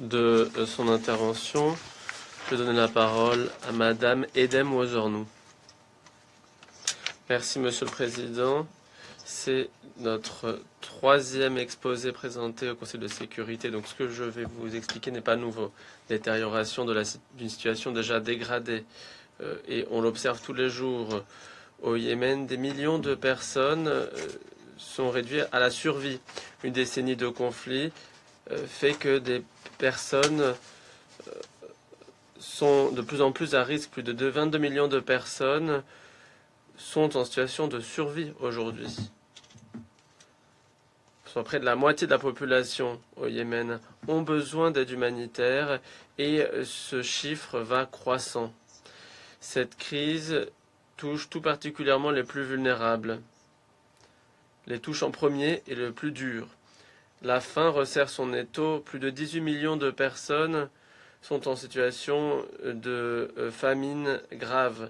de son intervention. Je vais donner la parole à Madame Edem Ouazornou. Merci Monsieur le Président. C'est notre troisième exposé présenté au Conseil de sécurité. Donc ce que je vais vous expliquer n'est pas nouveau. Détérioration d'une situation déjà dégradée. Et on l'observe tous les jours au Yémen. Des millions de personnes sont réduites à la survie. Une décennie de conflit fait que des personnes sont de plus en plus à risque. Plus de 22 millions de personnes sont en situation de survie aujourd'hui. Soit près de la moitié de la population au Yémen ont besoin d'aide humanitaire et ce chiffre va croissant. Cette crise touche tout particulièrement les plus vulnérables, les touche en premier et le plus dur. La faim resserre son étau. Plus de 18 millions de personnes sont en situation de famine grave.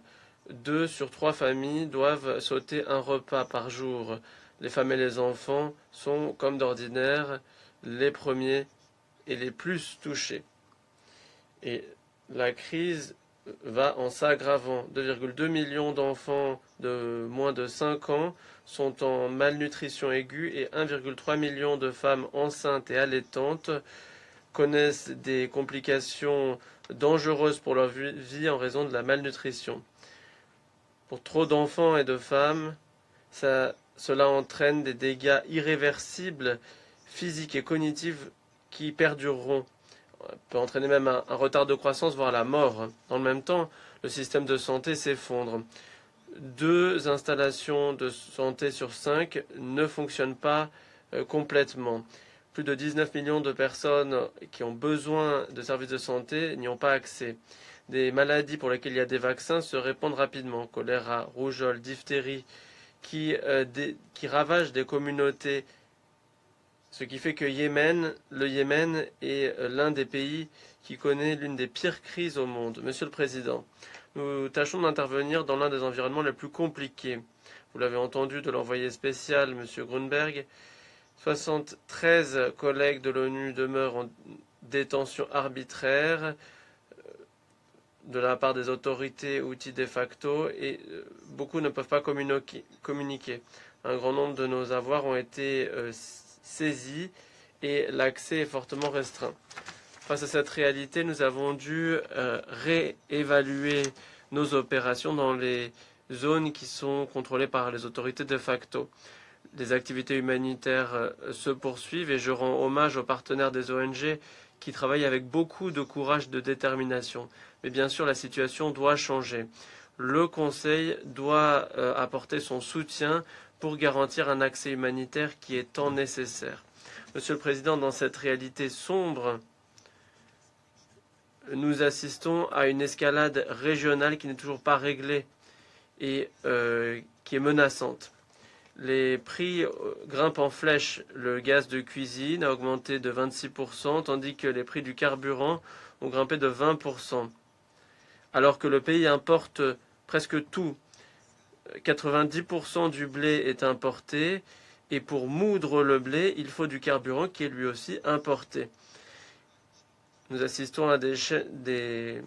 2 sur 3 familles doivent sauter un repas par jour. Les femmes et les enfants sont, comme d'ordinaire, les premiers et les plus touchés. Et la crise va en s'aggravant. 2,2 millions d'enfants de moins de 5 ans sont en malnutrition aiguë et 1,3 million de femmes enceintes et allaitantes connaissent des complications dangereuses pour leur vie en raison de la malnutrition. Pour trop d'enfants et de femmes, cela entraîne des dégâts irréversibles, physiques et cognitifs qui perdureront. Ça peut entraîner même un retard de croissance, voire la mort. Dans le même temps, le système de santé s'effondre. 2 installations de santé sur 5 ne fonctionnent pas complètement. Plus de 19 millions de personnes qui ont besoin de services de santé n'y ont pas accès. Des maladies pour lesquelles il y a des vaccins se répandent rapidement. Choléra, rougeole, diphtérie, qui ravagent des communautés. Ce qui fait que le Yémen est l'un des pays qui connaît l'une des pires crises au monde. Monsieur le Président, nous tâchons d'intervenir dans l'un des environnements les plus compliqués. Vous l'avez entendu de l'envoyé spécial, M. Grunberg. 73 collègues de l'ONU demeurent en détention arbitraire de la part des autorités outils de facto et beaucoup ne peuvent pas communiquer. Un grand nombre de nos avoirs ont été saisis et l'accès est fortement restreint. Face à cette réalité, nous avons dû réévaluer nos opérations dans les zones qui sont contrôlées par les autorités de facto. Les activités humanitaires se poursuivent et je rends hommage aux partenaires des ONG qui travaillent avec beaucoup de courage et de détermination. Mais bien sûr, la situation doit changer. Le Conseil doit apporter son soutien pour garantir un accès humanitaire qui est tant nécessaire. Monsieur le Président, dans cette réalité sombre, nous assistons à une escalade régionale qui n'est toujours pas réglée et qui est menaçante. Les prix grimpent en flèche. Le gaz de cuisine a augmenté de 26%, tandis que les prix du carburant ont grimpé de 20%. Alors que le pays importe presque tout. 90% du blé est importé, et pour moudre le blé, il faut du carburant qui est lui aussi importé. Nous assistons à des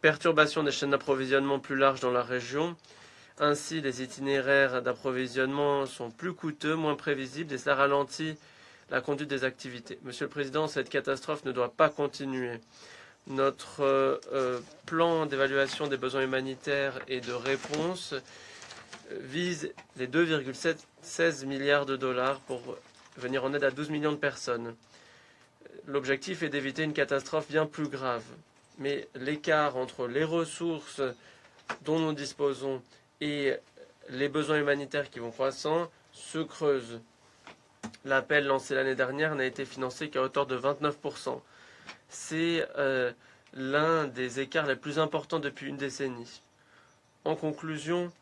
perturbations des chaînes d'approvisionnement plus larges dans la région. Ainsi, les itinéraires d'approvisionnement sont plus coûteux, moins prévisibles, et cela ralentit la conduite des activités. Monsieur le Président, cette catastrophe ne doit pas continuer. Notre plan d'évaluation des besoins humanitaires et de réponse vise les 2,16 milliards de dollars pour venir en aide à 12 millions de personnes. L'objectif est d'éviter une catastrophe bien plus grave. Mais l'écart entre les ressources dont nous disposons et les besoins humanitaires qui vont croissant se creusent. L'appel lancé l'année dernière n'a été financé qu'à hauteur de 29%. C'est l'un des écarts les plus importants depuis une décennie. En conclusion,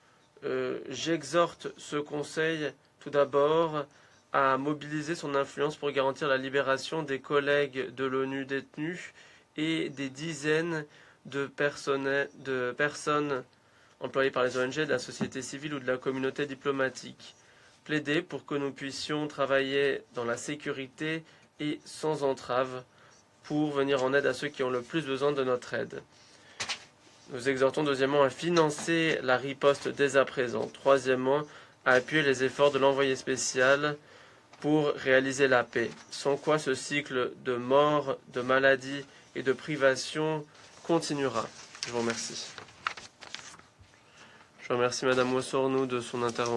j'exhorte ce Conseil tout d'abord à mobiliser son influence pour garantir la libération des collègues de l'ONU détenus et des dizaines de personnes employées par les ONG, de la société civile ou de la communauté diplomatique. Plaider pour que nous puissions travailler dans la sécurité et sans entrave pour venir en aide à ceux qui ont le plus besoin de notre aide. Nous exhortons deuxièmement à financer la riposte dès à présent. Troisièmement, à appuyer les efforts de l'envoyé spécial pour réaliser la paix, sans quoi ce cycle de mort, de maladie et de privation continuera. Je vous remercie. Je remercie Madame Ossornou de son intervention.